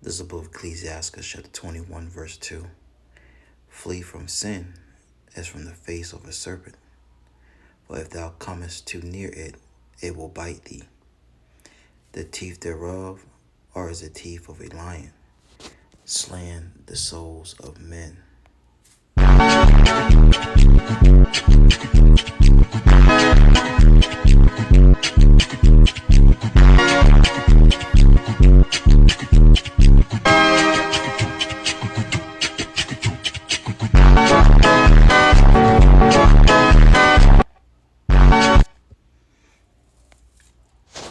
This is the book of Ecclesiastes, chapter 21, verse 2. Flee from sin as from the face of a serpent. For if thou comest too near it, it will bite thee. The teeth thereof are as the teeth of a lion, slaying the souls of men.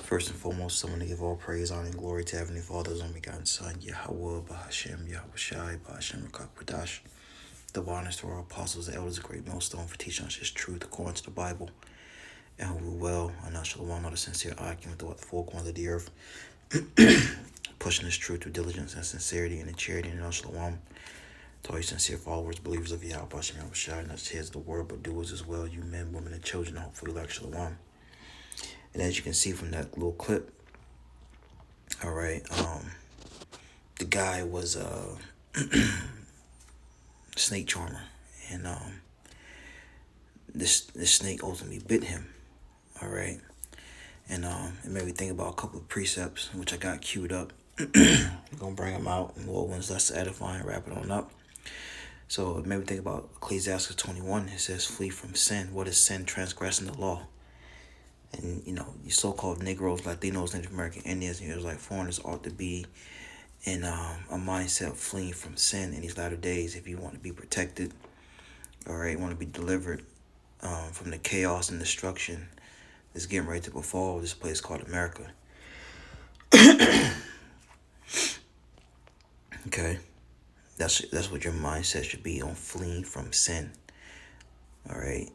First and foremost, I want to give all praise, honor, and glory to Heavenly Father's only begotten Son, Yahweh, Bahashem, Yahweh Shai, Bahashem, Rakakwadash. The honors to our apostles, the elders, a great millstone for teaching us His truth according to the Bible. And who will well, and not shall one, not a sincere argument throughout the four corners of the earth, pushing His truth with diligence and sincerity and in charity and in shalom. To all you sincere followers, believers of Yahweh, Bahashem, Yahweh Shai, not just hearers of the word, but doers as well, you men, women, and children, hopefully like shalom. And as you can see from that little clip, all right, the guy was a snake charmer, and this snake ultimately bit him, all right, and it made me think about a couple of precepts which I got queued up. I'm gonna bring them out, and more ones less edifying, wrap it on up. So it made me think about Ecclesiastes 21. It says, "Flee from sin." What is sin? Transgressing the law. And, you know, you so-called Negroes, Latinos, Native American Indians, like foreigners ought to be in a mindset of fleeing from sin in these latter days if you want to be protected, all right, want to be delivered from the chaos and destruction that's getting ready to befall this place called America. Okay? That's what your mindset should be, on fleeing from sin, all right?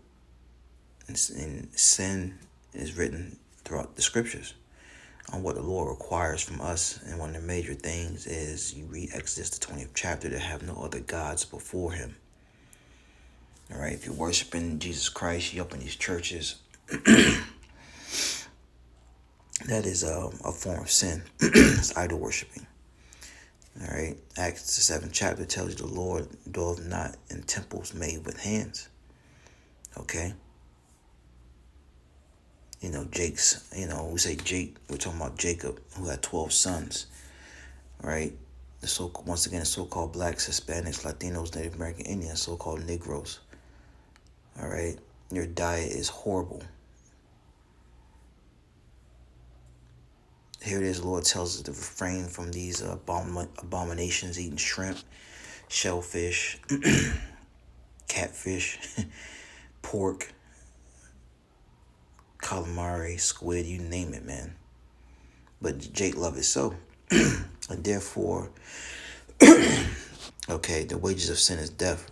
And sin is written throughout the scriptures on what the Lord requires from us. And one of the major things is, you read Exodus, the 20th chapter, to have no other gods before Him. All right, if you're worshiping Jesus Christ, you're up in these churches, that is a form of sin. It's idol worshiping. All right, Acts, the 7th chapter, tells you the Lord dwelleth not in temples made with hands. Okay. You know, Jake's, we say Jake, we're talking about Jacob, who had 12 sons, right? Once again, the so-called blacks, Hispanics, Latinos, Native American Indians, so-called Negroes, all right? Your diet is horrible. Here it is, the Lord tells us to refrain from these abominations, eating shrimp, shellfish, catfish, pork, calamari, squid, you name it, man. But Jake loved it so. And therefore, okay, the wages of sin is death.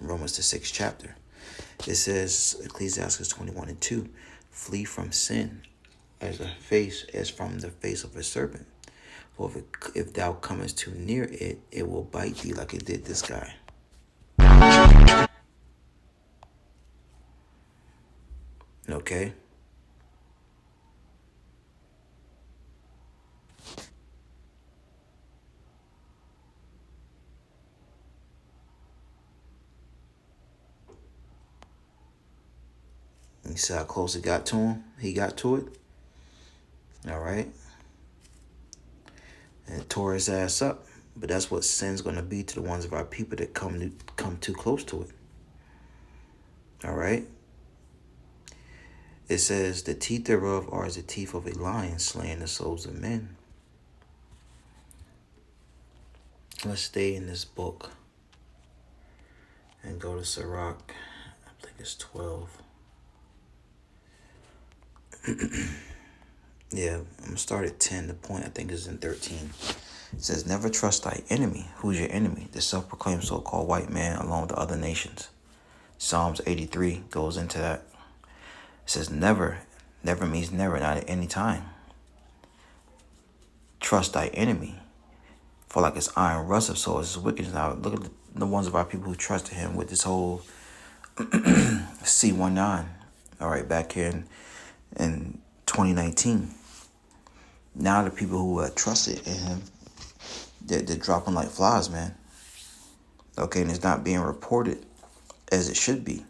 Romans, the 6th chapter. It says, Ecclesiastes 21 and 2, flee from sin as from the face of a serpent. For if thou comest too near it, it will bite thee like it did this guy. Okay? You see how close it got to him? He got to it. All right. And it tore his ass up. But that's what sin's going to be to the ones of our people that come too close to it. All right. It says, the teeth thereof are as the teeth of a lion, slaying the souls of men. Let's stay in this book and go to Sirach. I think it's 12. Yeah, I'm going to start at 10. The point, I think, is in 13. It says, never trust thy enemy. Who's your enemy? The self-proclaimed so-called white man along with the other nations. Psalms 83 goes into that. It says never. Never means never, not at any time. Trust thy enemy. For like his iron rusteth, so is his wickedness. Now look at the ones of our people who trusted him with this whole C19. All right, back here in 2019. Now the people who trusted in him, They're dropping like flies, man. Okay, and it's not being reported as it should be.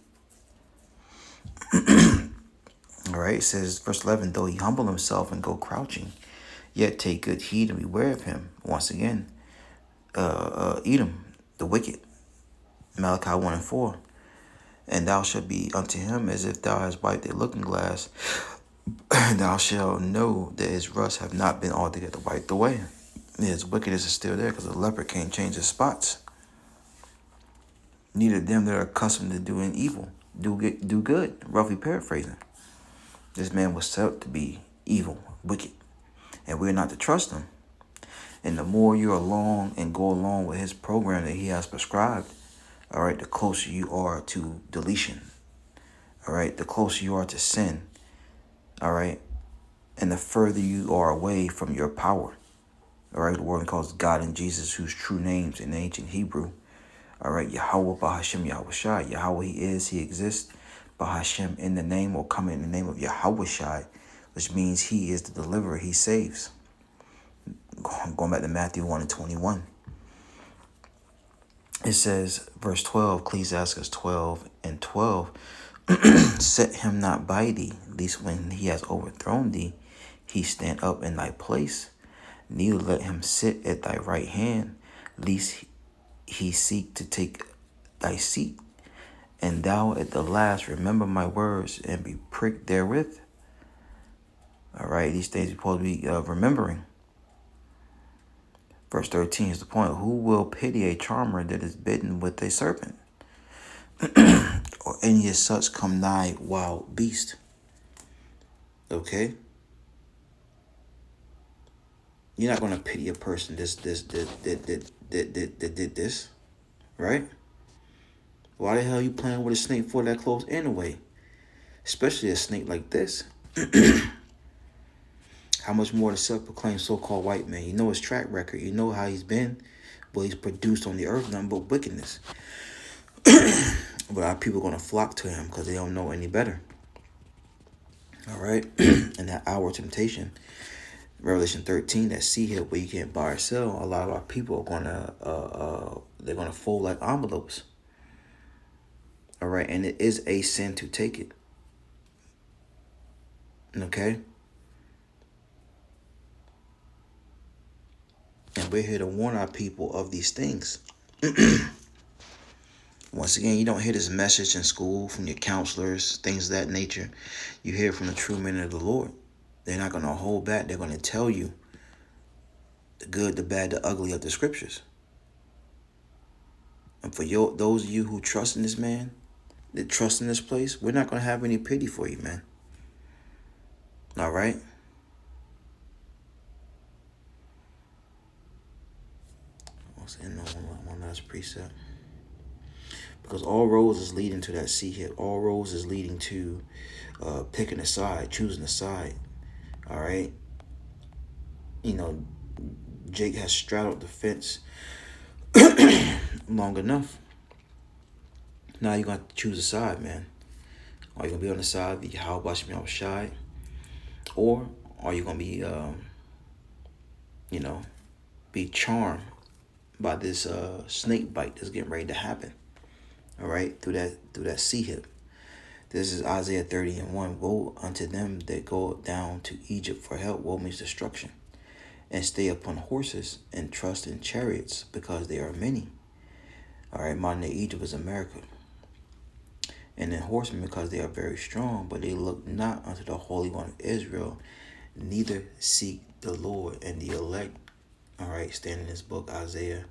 All right, it says, verse 11, though he humble himself and go crouching, yet take good heed and beware of him. Once again, Edom, the wicked. Malachi 1 and 4. And thou shalt be unto him as if thou hast wiped a looking glass, and thou shalt know that his rust have not been altogether wiped away. His wickedness is still there, because a leopard can't change his spots. Neither them that are accustomed to doing evil do good, roughly paraphrasing. This man was set up to be evil, wicked, and we're not to trust him. And the more you're along and go along with his program that he has prescribed, all right, the closer you are to deletion. All right, the closer you are to sin. All right, and the further you are away from your power. All right, the word calls God and Jesus, whose true names in ancient Hebrew. All right, Yahweh, Bahashem, Yahweh Shai. Yahweh, he is, he exists. Bahashem, in the name, or come in the name of Yahweh Shai, which means he is the deliverer, he saves. Going back to Matthew 1 and 21. It says, verse 12, Ecclesiastes 12 and 12, set him not by thee, lest when he has overthrown thee, he stand up in thy place. Neither let him sit at thy right hand, lest he seek to take thy seat. And thou at the last remember my words and be pricked therewith. All right, these things you're supposed to be remembering. Verse 13 is the point. Who will pity a charmer that is bitten with a serpent? Or any of such come nigh wild beast? Okay? You're not going to pity a person that did this, right? Why the hell are you playing with a snake for that close anyway? Especially a snake like this. How much more the self-proclaimed so-called white man? You know his track record. You know how he's been. Well, he's produced on the earth nothing but wickedness. But our people are going to flock to him because they don't know any better. All right? And that hour of temptation, Revelation 13, that sea hill where you can't buy or sell, a lot of our people are going to, they're going to fold like envelopes. All right? And it is a sin to take it. Okay? And we're here to warn our people of these things. Once again, you don't hear this message in school from your counselors, things of that nature. You hear it from the true men of the Lord. They're not going to hold back. They're going to tell you the good, the bad, the ugly of the scriptures. And for those of you who trust in this man, that trust in this place, we're not going to have any pity for you, man. All right? One last precept. Because all roads is leading to that sea hill. All roads is leading to picking a side, choosing a side. All right? You know, Jake has straddled the fence long enough. Now you're going to choose a side, man. Are you going to be on the side of Yahweh Shai? Or are you going to be, be charmed by this snake bite that's getting ready to happen? All right, through that sea hip. This is Isaiah 30 and 1. Woe unto them that go down to Egypt for help. Woe means destruction. And stay upon horses and trust in chariots, because they are many. All right, modern day Egypt is America. And in horsemen, because they are very strong, but they look not unto the Holy One of Israel, neither seek the Lord. And the elect, all right, stand in this book, Isaiah,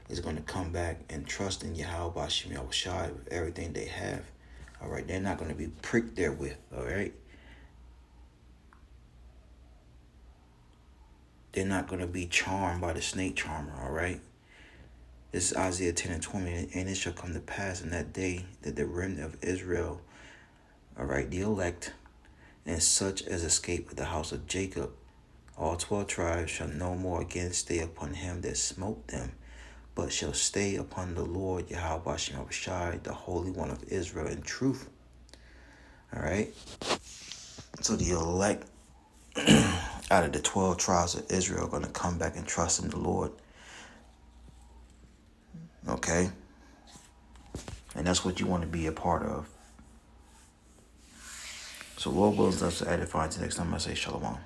is going to come back and trust in Yahweh Bashim Yahweh Shai with everything they have. All right, they're not going to be pricked therewith. All right, they're not going to be charmed by the snake charmer. All right, this is Isaiah 10 and 20, and it shall come to pass in that day that the remnant of Israel, all right, the elect, and such as escape of the house of Jacob, all 12 tribes shall no more again stay upon him that smote them, but shall stay upon the Lord Yahweh Shai, the Holy One of Israel, in truth. All right. So the elect out of the 12 tribes of Israel are going to come back and trust in the Lord. Okay? And that's what you want to be a part of. So Lord willing, us to edify until next time I say shalom.